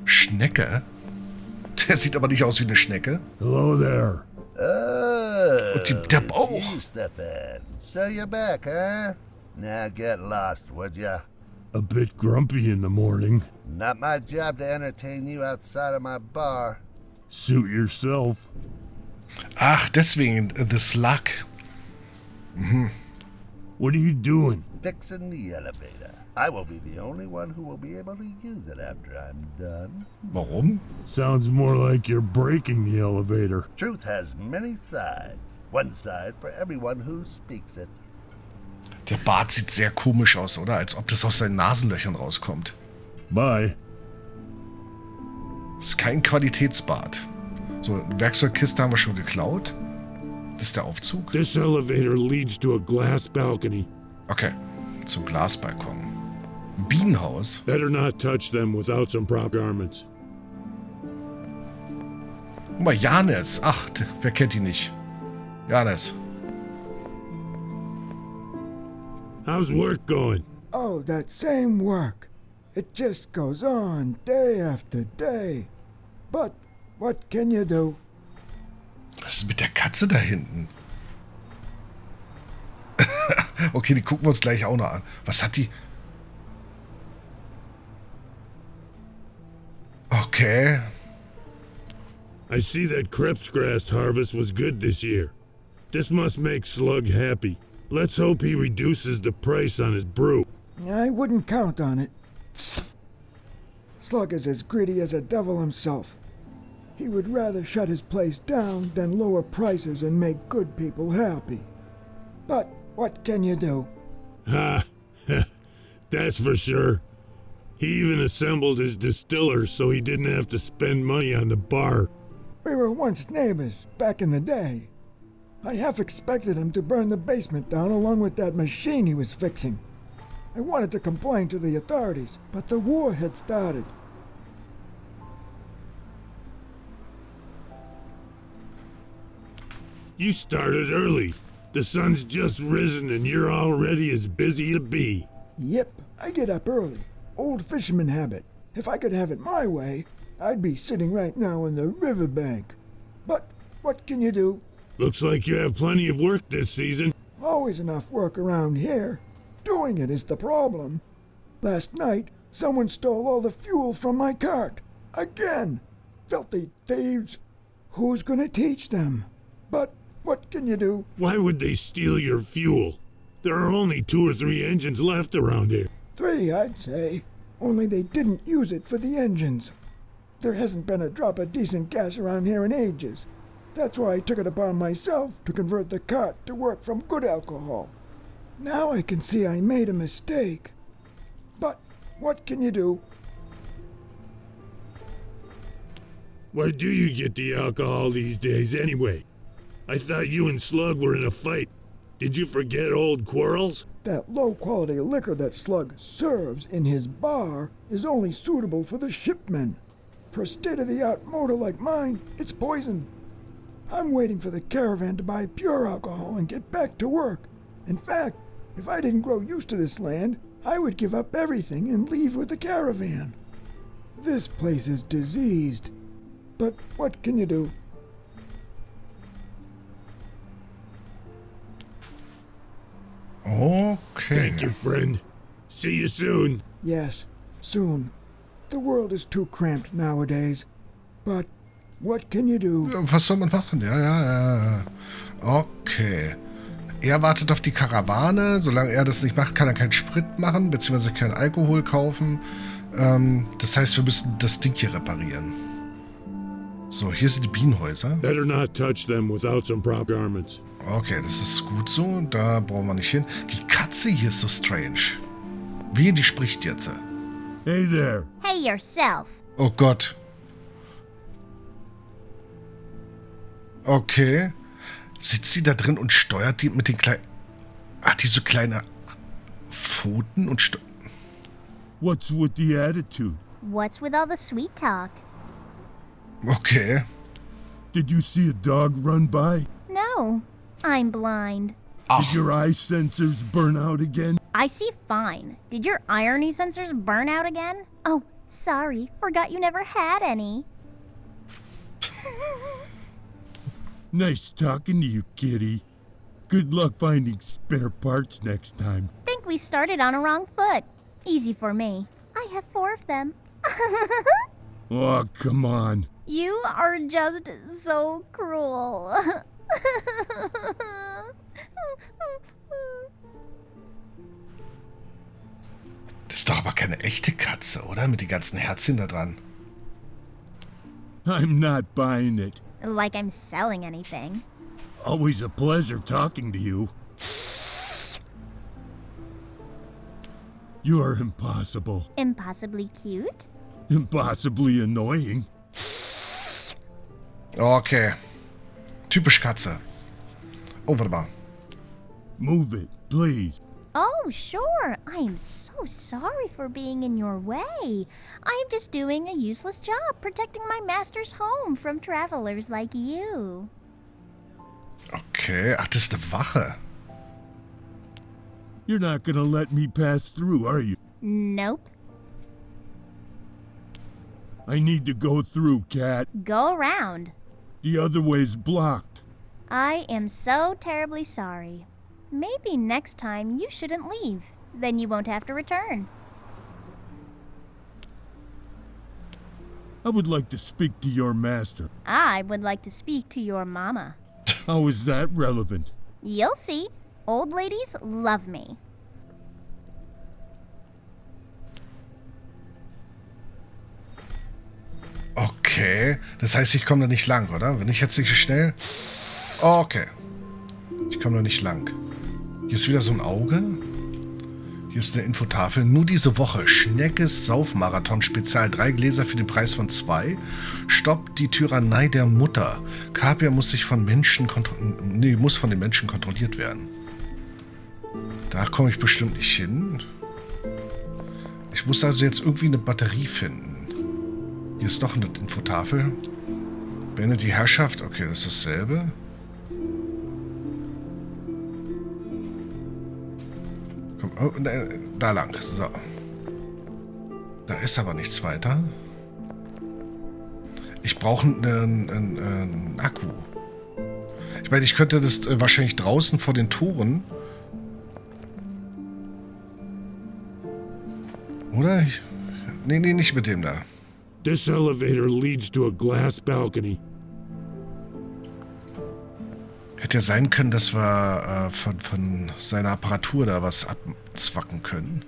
Schnecke? Der sieht aber nicht aus wie eine Schnecke. Hello there. Oh, Und der Bauch. it's you, Stefan. So you're back, huh? Now get lost, would ya? A bit grumpy in the morning. Not my job to entertain you outside of my bar. Suit yourself. Ach, deswegen, the Slug. Mhm. What are you doing? Fixing the elevator. I will be the only one who will be able to use it after I'm done. Warum? Sounds more like you're breaking the elevator. Truth has many sides. One side for everyone who speaks it. Der Bart sieht sehr komisch aus, oder? Als ob das aus seinen Nasenlöchern rauskommt. Bye. Das ist kein Qualitätsbart. So, eine Werkzeugkiste haben wir schon geklaut. Das ist der Aufzug. This elevator leads to a glass balcony. Okay, zum Glasbalkon. Bienenhaus. Better not touch them without some proper garments. Guck mal, Janis. Ach, wer kennt ihn nicht? Janis. How's work going? Oh, that same work. It just goes on day after day. But what can you do? Was ist mit der Katze da hinten? Okay, die gucken wir uns gleich auch noch an. Was hat die? Okay. I see that Krebsgrass harvest was good this year. This must make Slug happy. Let's hope he reduces the price on his brew. I wouldn't count on it. Slug is as greedy as a devil himself. He would rather shut his place down than lower prices and make good people happy. But what can you do? Ha! That's for sure. He even assembled his distillers so he didn't have to spend money on the bar. We were once neighbors back in the day. I half expected him to burn the basement down along with that machine he was fixing. I wanted to complain to the authorities, but the war had started. You started early. The sun's just risen and you're already as busy as a bee. Yep, I get up early. Old fisherman habit. If I could have it my way, I'd be sitting right now on the riverbank. But what can you do? Looks like you have plenty of work this season. Always enough work around here. Doing it is the problem. Last night, someone stole all the fuel from my cart. Again! Filthy thieves! Who's gonna teach them? But what can you do? Why would they steal your fuel? There are only 2 or 3 engines left around here. 3, I'd say. Only they didn't use it for the engines. There hasn't been a drop of decent gas around here in ages. That's why I took it upon myself to convert the cart to work from good alcohol. Now I can see I made a mistake. But what can you do? Where do you get the alcohol these days anyway? I thought you and Slug were in a fight. Did you forget old quarrels? That low-quality liquor that Slug serves in his bar is only suitable for the shipmen. For a state-of-the-art motor like mine, it's poison. I'm waiting for the caravan to buy pure alcohol and get back to work. In fact, if I didn't grow used to this land, I would give up everything and leave with the caravan. This place is diseased. But what can you do? Okay. Thank you, friend. See you soon. Yes, soon. The world is too cramped nowadays. But what can you do? Was soll man machen? Ja. Okay. Er wartet auf die Karawane. Solange er das nicht macht, kann er keinen Sprit machen, beziehungsweise keinen Alkohol kaufen. Das heißt, wir müssen das Ding hier reparieren. So, hier sind die Bienenhäuser. Better not touch them without some proper garments. Okay, das ist gut so. Da brauchen wir nicht hin. Die Katze hier ist so strange. Wie, die spricht jetzt. Hey there. Hey yourself. Oh Gott. Okay. Sitzt sie da drin und steuert die mit den kleinen... Ach, diese kleine Pfoten und What's with the attitude? What's with all the sweet talk? Okay. Did you see a dog run by? No, I'm blind. Did your eye sensors burn out again? I see fine. Did your irony sensors burn out again? Oh, Sorry, forgot you never had any. Nice talking to you, kitty. Good luck finding spare parts next time. Think we started on a wrong foot. Easy for me. I have 4 of them. Oh, come on. You are just so cruel. Das ist doch aber keine echte Katze, oder? Mit den ganzen Herzchen da dran. I'm not buying it. Like I'm selling anything. Always a pleasure talking to you. You are impossible. Impossibly cute? Impossibly annoying. Okay. Typisch Katze. Oh, warte mal. Move it, please. Oh, sure. I am so sorry for being in your way. I am just doing a useless job protecting my master's home from travelers like you. Okay. Ach, das ist eine Wache. You're not gonna let me pass through, are you? Nope. I need to go through, Cat. Go around. The other way's blocked. I am so terribly sorry. Maybe next time you shouldn't leave. Then you won't have to return. I would like to speak to your master. I would like to speak to your mama. How is that relevant? You'll see. Old ladies love me. Okay. Das heißt, ich komme da nicht lang, oder? Wenn ich jetzt nicht schnell... Okay. Ich komme da nicht lang. Hier ist wieder so ein Auge. Hier ist eine Infotafel. Nur diese Woche. Schneckes Saufmarathon Spezial. 3 Gläser für den Preis von 2. Stoppt die Tyrannei der Mutter. KAPIA muss sich von Menschen muss von den Menschen kontrolliert werden. Da komme ich bestimmt nicht hin. Ich muss also jetzt irgendwie eine Batterie finden. Hier ist noch eine Infotafel. Beende die Herrschaft. Okay, das ist dasselbe. Komm, oh, da lang. So. Da ist aber nichts weiter. Ich brauche einen Akku. Ich meine, ich könnte das wahrscheinlich draußen vor den Toren. Oder? Nee, nicht mit dem da. This elevator leads to a glass balcony. Hätte ja sein können, dass wir von seiner Apparatur da was abzwacken können.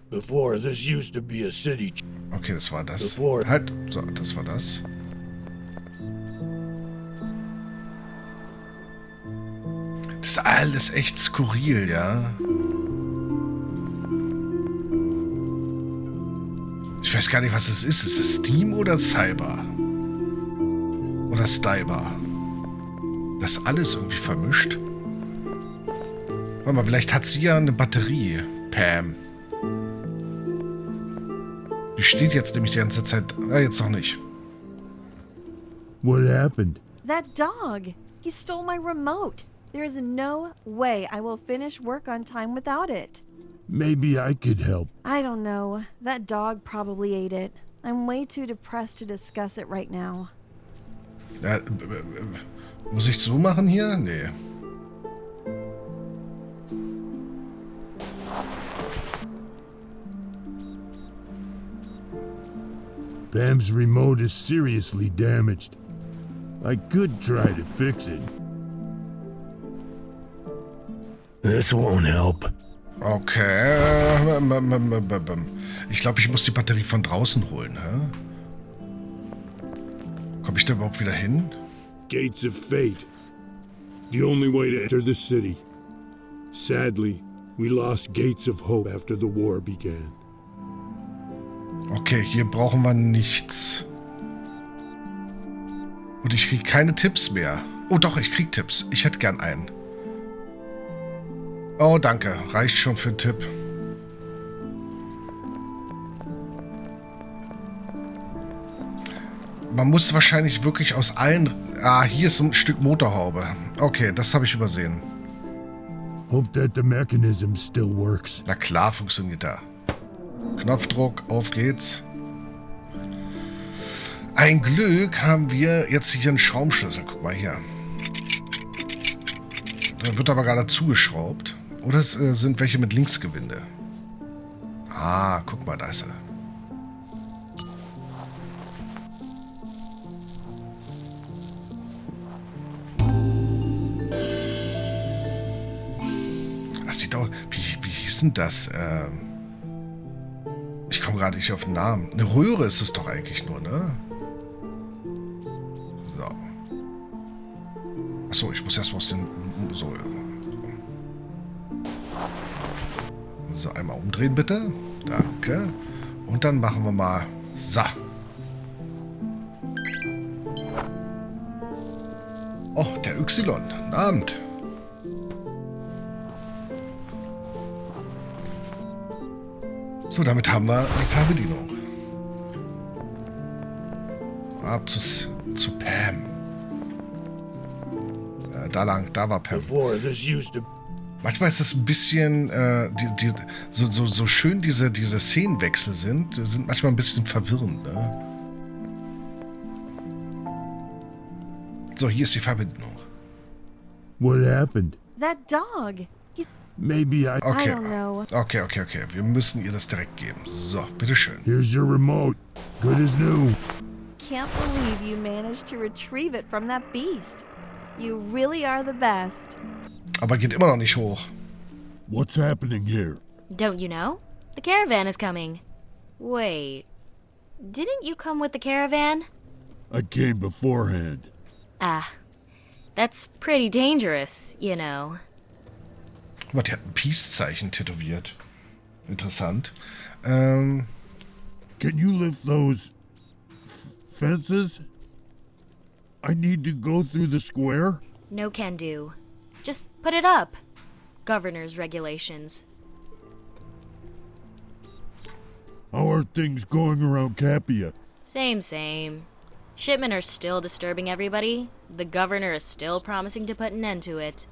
Before, this used to be a city. Okay, das war das. Before. Halt, so, das war das. Das ist alles echt skurril, ja. Ich weiß gar nicht, was es ist. Ist es Steam oder Cyber? Oder Styber? Das ist alles irgendwie vermischt. Warte mal, vielleicht hat sie ja eine Batterie. Pam. Die steht jetzt nämlich die ganze Zeit... jetzt noch nicht. What happened? That dog! He stole my remote. There is no way I will finish work on time without it. Maybe I could help. I don't know. That dog probably ate it. I'm way too depressed to discuss it right now. Ja, muss ich so machen hier? Nee. Pam's remote is seriously damaged. I could try to fix it. This won't help. Okay. Ich glaube, ich muss die Batterie von draußen holen, hä? Komme ich da überhaupt wieder hin? Gates of Fate. The only way to enter the city. Sadly, we lost Gates of Hope after the war began. Okay, hier brauchen wir nichts. Und ich kriege keine Tipps mehr. Oh doch, ich krieg Tipps. Ich hätte gern einen. Oh, danke. Reicht schon für einen Tipp. Man muss wahrscheinlich wirklich aus allen... Ah, hier ist ein Stück Motorhaube. Okay, das habe ich übersehen. Hope that the mechanism still works. Na klar funktioniert er. Knopfdruck, auf geht's. Ein Glück haben wir jetzt hier einen Schraubenschlüssel. Guck mal hier. Da wird aber gerade zugeschraubt. Oder es sind welche mit Linksgewinde. Ah, guck mal, da ist er. Das sieht auch... Wie hieß denn das? Ich komme gerade nicht auf den Namen. Eine Röhre ist es doch eigentlich nur, ne? So. Achso, ich muss erst mal aus den... So, einmal umdrehen bitte. Danke. Und dann machen wir mal... So. Oh, der Y. Guten Abend. So, damit haben wir die Fernbedienung. Ab zu Pam. Da lang, da war Pam. Manchmal ist es ein bisschen, so schön diese Szenenwechsel sind manchmal ein bisschen verwirrend, ne? So, hier ist die Verbindung. What happened? That dog. Maybe I... Okay. I don't know. Okay. Wir müssen ihr das direkt geben. So, bitteschön. Here's your remote. Good as new. Can't believe you managed to retrieve it from that beast. You really are the best. Aber geht immer noch nicht hoch. What's happening here? Don't you know? The caravan is coming. Wait. Didn't you come with the caravan? I came beforehand. Ah. That's pretty dangerous, you know. Guck mal, die hat ein Peace-Zeichen tätowiert. Interessant. Can you lift those fences? I need to go through the square? No can do. Just put it up. Governor's regulations. How are things going around KAPIA? Same. Shipmen are still disturbing everybody. The governor is still promising to put an end to it.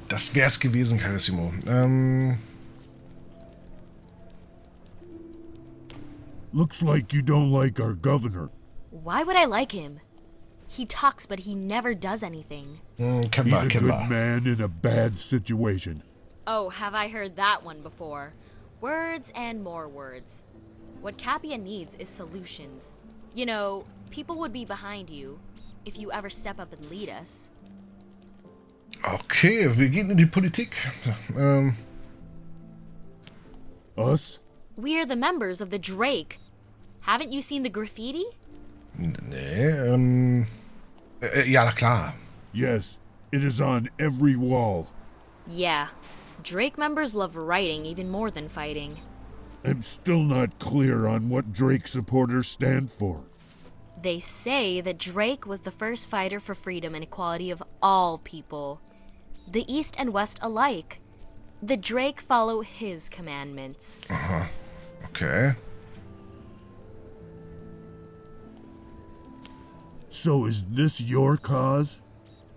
Das wär's gewesen, Carissimo. Looks like you don't like our governor. Why would I like him? He talks, but he never does anything. He's a good man in a bad situation. Oh, have I heard that one before? Words and more words. What KAPIA needs is solutions. You know, people would be behind you if you ever step up and lead us. Okay, wir gehen in die Politik. Us? We're the members of the Drake. Haven't you seen the graffiti? Nee, ja, klar. Yes, it is on every wall. Yeah. Drake members love writing even more than fighting. I'm still not clear on what Drake supporters stand for. They say that Drake was the first fighter for freedom and equality of all people. The East and West alike. The Drake follow his commandments. Aha, okay. So is this your cause?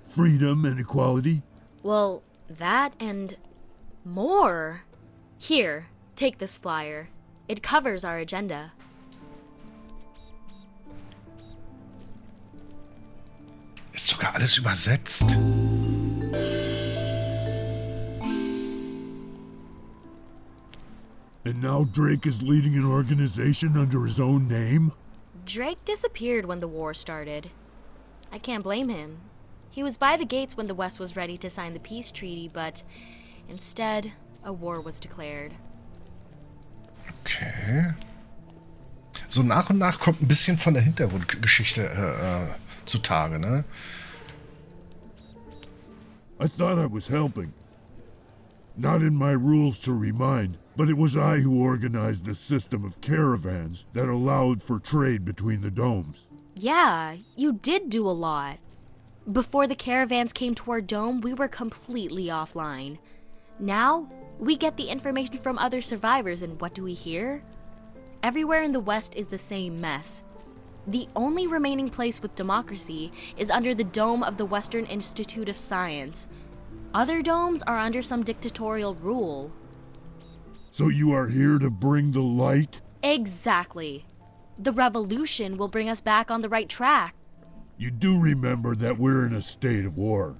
Freedom and equality? Well, that and more. Here, take this flyer. It covers our agenda. Ist sogar alles übersetzt. And now Drake is leading an organization under his own name? Drake disappeared when the war started. I can't blame him. He was by the gates when the West was ready to sign the peace treaty, but instead, a war was declared. Okay. So nach und nach kommt ein bisschen von der Hintergrundgeschichte zutage, ne? I thought I was helping. Not in my rules to remind, but it was I who organized a system of caravans that allowed for trade between the domes. Yeah, you did do a lot. Before the caravans came to our dome, we were completely offline. Now, we get the information from other survivors, and what do we hear? Everywhere in the West is the same mess. The only remaining place with democracy is under the dome of the Western Institute of Science. Other domes are under some dictatorial rule. So you are here to bring the light? Exactly. The revolution will bring us back on the right track. You do remember that we're in a state of war.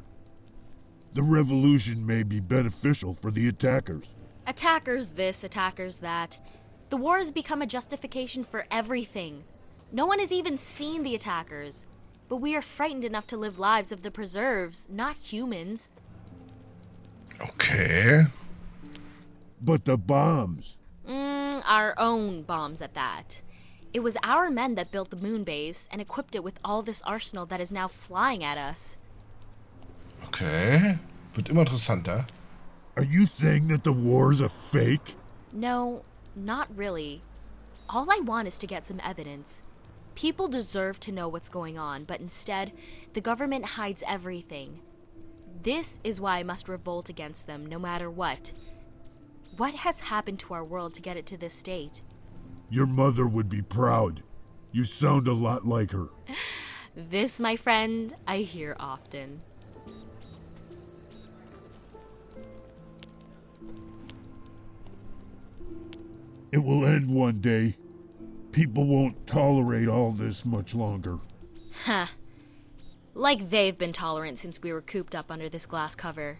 The revolution may be beneficial for the attackers. Attackers this, attackers that. The war has become a justification for everything. No one has even seen the attackers. But we are frightened enough to live lives of the preserves, not humans. Okay. But the bombs. Our own bombs at that. It was our men that built the moon base and equipped it with all this arsenal that is now flying at us. Okay. Wird immer interessanter. Are you saying that the war's a fake? No, not really. All I want is to get some evidence. People deserve to know what's going on, but instead, the government hides everything. This is why I must revolt against them, no matter what. What has happened to our world to get it to this state? Your mother would be proud. You sound a lot like her. This, my friend, I hear often. It will end one day. People won't tolerate all this much longer. Huh. Like they've been tolerant since we were cooped up under this glass cover.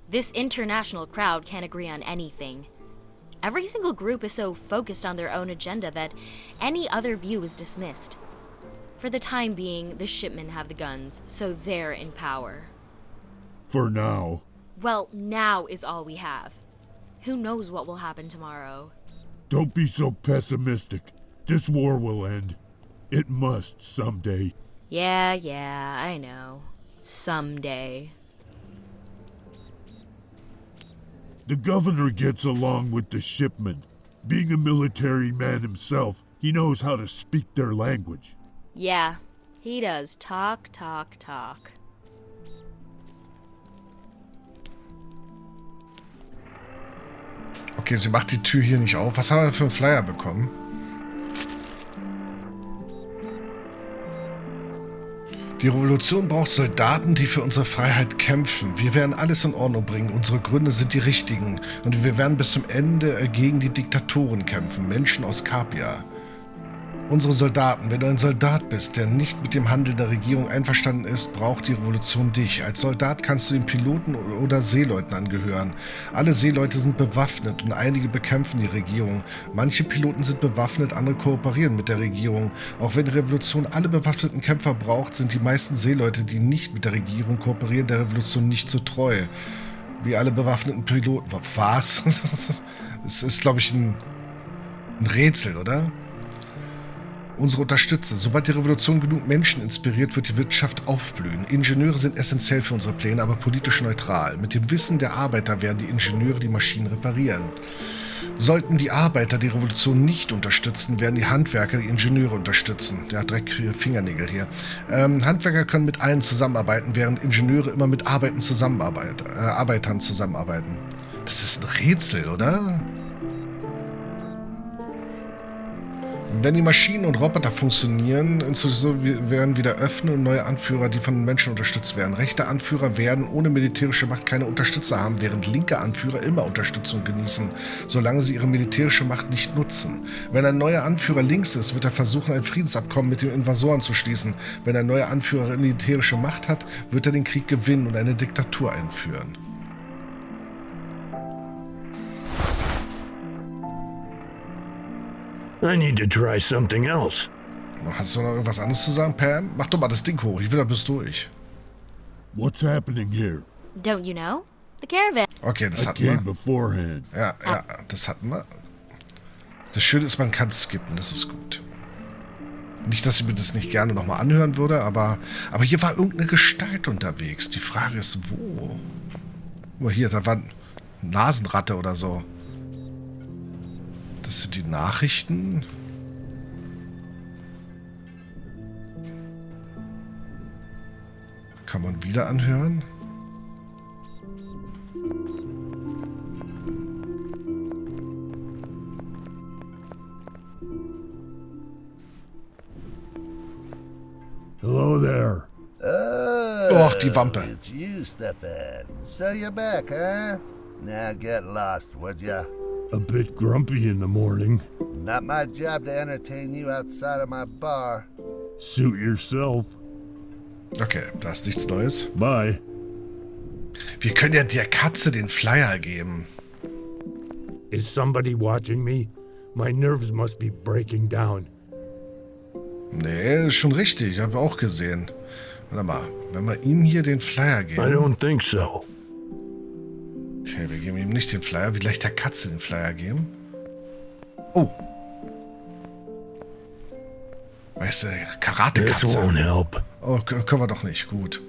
This international crowd can't agree on anything. Every single group is so focused on their own agenda that any other view is dismissed. For the time being, the shipmen have the guns, so they're in power. For now. Well, now is all we have. Who knows what will happen tomorrow? Don't be so pessimistic. This war will end. It must someday. Yeah, I know. Someday. The governor gets along with the shipmen. Being a military man himself, he knows how to speak their language. Yeah, he does talk. Okay, sie macht die Tür hier nicht auf. Was haben wir für einen Flyer bekommen? Die Revolution braucht Soldaten, die für unsere Freiheit kämpfen. Wir werden alles in Ordnung bringen. Unsere Gründe sind die richtigen. Und wir werden bis zum Ende gegen die Diktatoren kämpfen. Menschen aus KAPIA. Unsere Soldaten. Wenn du ein Soldat bist, der nicht mit dem Handeln der Regierung einverstanden ist, braucht die Revolution dich. Als Soldat kannst du den Piloten oder Seeleuten angehören. Alle Seeleute sind bewaffnet und einige bekämpfen die Regierung. Manche Piloten sind bewaffnet, andere kooperieren mit der Regierung. Auch wenn die Revolution alle bewaffneten Kämpfer braucht, sind die meisten Seeleute, die nicht mit der Regierung kooperieren, der Revolution nicht so treu. Wie alle bewaffneten Piloten. Was? Das ist, glaube ich, ein Rätsel, oder? Unsere Unterstützer. Sobald die Revolution genug Menschen inspiriert, wird die Wirtschaft aufblühen. Ingenieure sind essentiell für unsere Pläne, aber politisch neutral. Mit dem Wissen der Arbeiter werden die Ingenieure die Maschinen reparieren. Sollten die Arbeiter die Revolution nicht unterstützen, werden die Handwerker die Ingenieure unterstützen. Der hat direkt Fingernägel hier. Handwerker können mit allen zusammenarbeiten, während Ingenieure immer mit Arbeitern zusammenarbeiten. Das ist ein Rätsel, oder? Wenn die Maschinen und Roboter funktionieren, Institutionen werden wieder öffnen und neue Anführer, die von den Menschen unterstützt werden. Rechte Anführer werden ohne militärische Macht keine Unterstützer haben, während linke Anführer immer Unterstützung genießen, solange sie ihre militärische Macht nicht nutzen. Wenn ein neuer Anführer links ist, wird er versuchen, ein Friedensabkommen mit den Invasoren zu schließen. Wenn ein neuer Anführer militärische Macht hat, wird er den Krieg gewinnen und eine Diktatur einführen. I need to try something else. Hast du noch irgendwas anderes zu sagen, Pam? Mach doch mal das Ding hoch, ich will da bis durch. What's happening here? Don't you know? The caravan. Okay, das I hatten wir. came beforehand. Ja, das hatten wir. Das Schöne ist, man kann skippen, das ist gut. Nicht, dass ich mir das nicht gerne nochmal anhören würde, aber hier war irgendeine Gestalt unterwegs. Die Frage ist, wo? Oh, hier, da war eine Nasenratte oder so. Das sind die Nachrichten. Kann man wieder anhören? Hello there. Oh, Och, die Wampe. It's you, Stefan. So you're back, huh? Now get lost, would ya? A bit grumpy in the morning. Not my job to entertain you outside of my bar. Suit yourself. Okay, da ist nichts Neues. Bye. Wir können ja der Katze den Flyer geben. Is somebody watching me? My nerves must be breaking down. Nee, ist schon richtig. Ich habe auch gesehen. Warte mal, wenn wir ihm hier den Flyer I geben. don't think so. Okay, wir geben ihm nicht den Flyer. Wie leicht der Katze den Flyer geben? Oh. Weißt du, This Karate-Katze. won't help. Oh, können wir doch nicht. Gut.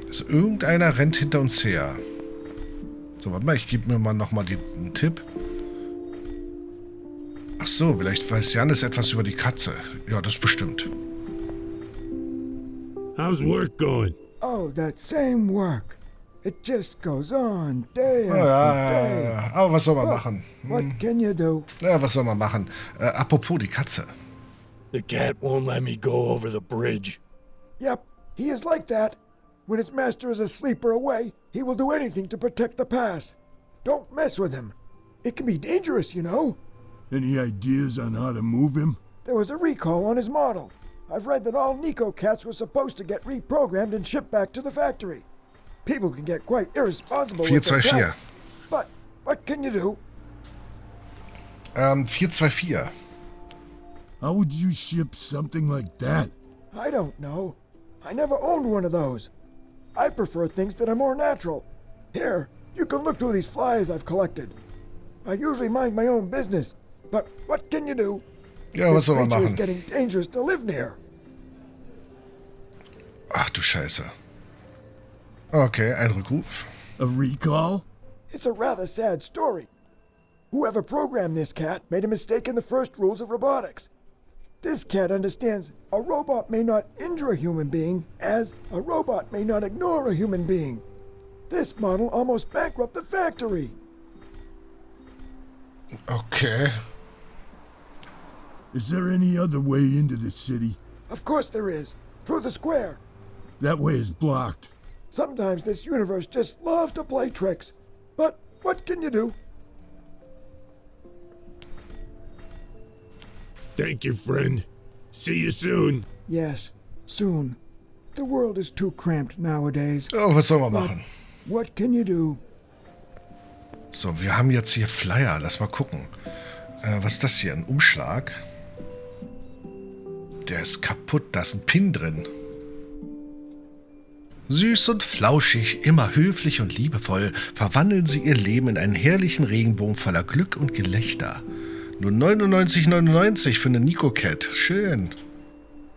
Also irgendeiner rennt hinter uns her. So, warte mal, ich gebe mir mal nochmal einen Tipp. Ach so, vielleicht weiß Janis etwas über die Katze. Ja, das bestimmt. How's work going? Oh, that same work. It just goes on day Ja, after day. ja. Aber was soll man Well, machen? What can you do? Ja, was soll man machen? Apropos die Katze. The cat won't let me go over the bridge. Yep, he is like that. When his master is asleep or away, he will do anything to protect the pass. Don't mess with him. It can be dangerous, you know. Any ideas on how to move him? There was a recall on his model. I've read that all Nico cats were supposed to get reprogrammed and shipped back to the factory. People can get quite irresponsible with their 424. pets. But what can you do? 424. How would you ship something like that? I don't know. I never owned one of those. I prefer things that are more natural. Here, you can look through these flyers I've collected. I usually mind my own business, but what can you do? Ja, was soll man This creature is machen? getting dangerous to live near. Ach du Scheiße. Okay, ein Rückruf. A recall? It's a rather sad story. Whoever programmed this cat made a mistake in the first rules of robotics. This cat understands a robot may not injure a human being, as a robot may not ignore a human being. This model almost bankrupted the factory. Okay. Is there any other way into the city? Of course there is. Through the square. That way is blocked. Sometimes this universe just loves to play tricks. But what can you do? Thank you, friend. See you soon. Yes, soon. The world is too cramped nowadays. Oh, was soll man But machen? what can you do? So, wir haben jetzt hier Flyer. Lass mal gucken. Was ist das hier? Ein Umschlag? Der ist kaputt. Da ist ein Pin drin. Süß und flauschig, immer höflich und liebevoll, verwandeln sie ihr Leben in einen herrlichen Regenbogen voller Glück und Gelächter. Nur 99,99 für eine Nico-Cat. Schön.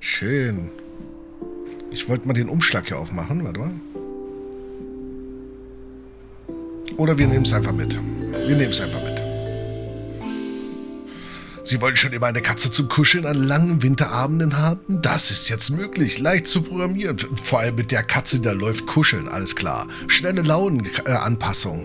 Schön. Ich wollte mal den Umschlag hier aufmachen. Warte mal. Oder wir nehmen es einfach mit. Wir nehmen es einfach mit. Sie wollen schon immer eine Katze zum Kuscheln an langen Winterabenden haben? Das ist jetzt möglich, leicht zu programmieren. Vor allem mit der Katze, die da läuft, kuscheln, alles klar. Schnelle Launenanpassung.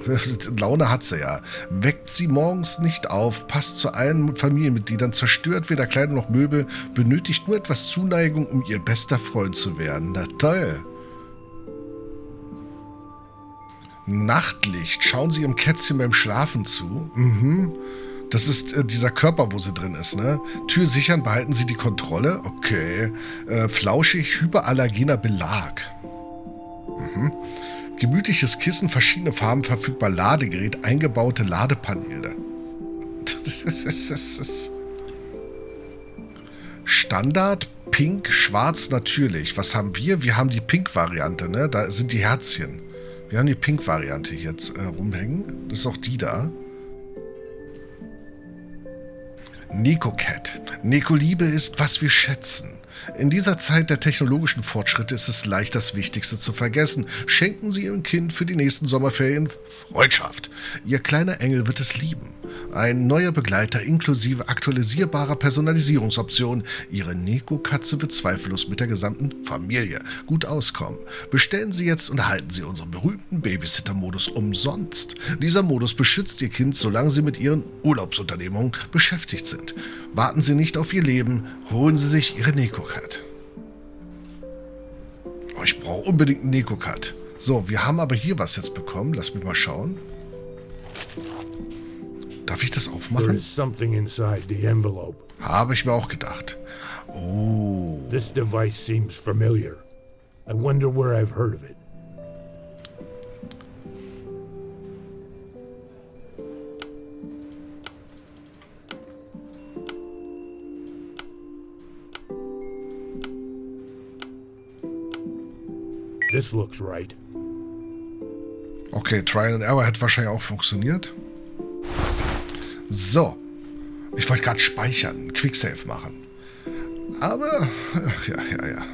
Laune hat sie ja. Weckt sie morgens nicht auf, passt zu allen Familienmitgliedern, zerstört weder Kleidung noch Möbel, benötigt nur etwas Zuneigung, um ihr bester Freund zu werden. Na toll. Nachtlicht. Schauen Sie Ihrem Kätzchen beim Schlafen zu. Das ist dieser Körper, wo sie drin ist, ne? Tür sichern, behalten Sie die Kontrolle. Okay. Flauschig, hyperallergener Belag. Gemütliches Kissen, verschiedene Farben verfügbar, Ladegerät, eingebaute Ladepaneele. Standard, pink, schwarz, natürlich. Was haben wir? Wir haben die Pink-Variante, ne? Da sind die Herzchen. Wir haben die Pink-Variante jetzt rumhängen. Das ist auch die da. Nico-Cat. Nico-Liebe ist, was wir schätzen. In dieser Zeit der technologischen Fortschritte ist es leicht, das Wichtigste zu vergessen. Schenken Sie Ihrem Kind für die nächsten Sommerferien Freundschaft. Ihr kleiner Engel wird es lieben. Ein neuer Begleiter inklusive aktualisierbarer Personalisierungsoptionen. Ihre Neko-Katze wird zweifellos mit der gesamten Familie gut auskommen. Bestellen Sie jetzt und erhalten Sie unseren berühmten Babysitter-Modus umsonst. Dieser Modus beschützt Ihr Kind, solange Sie mit Ihren Urlaubsunternehmungen beschäftigt sind. Warten Sie nicht auf Ihr Leben, holen Sie sich Ihre Neko-Cat. Oh, ich brauche unbedingt einen Neko-Cat. So, wir haben aber hier was jetzt bekommen. Lass mich mal schauen. Darf ich das There aufmachen? is something inside the envelope. Habe ich mir auch gedacht. Oh. This device seems familiar. I wonder where I've heard of it. This looks right. Okay, Trial and Error hat wahrscheinlich auch funktioniert. So. Ich wollte gerade speichern, Quicksave machen. Aber, ja.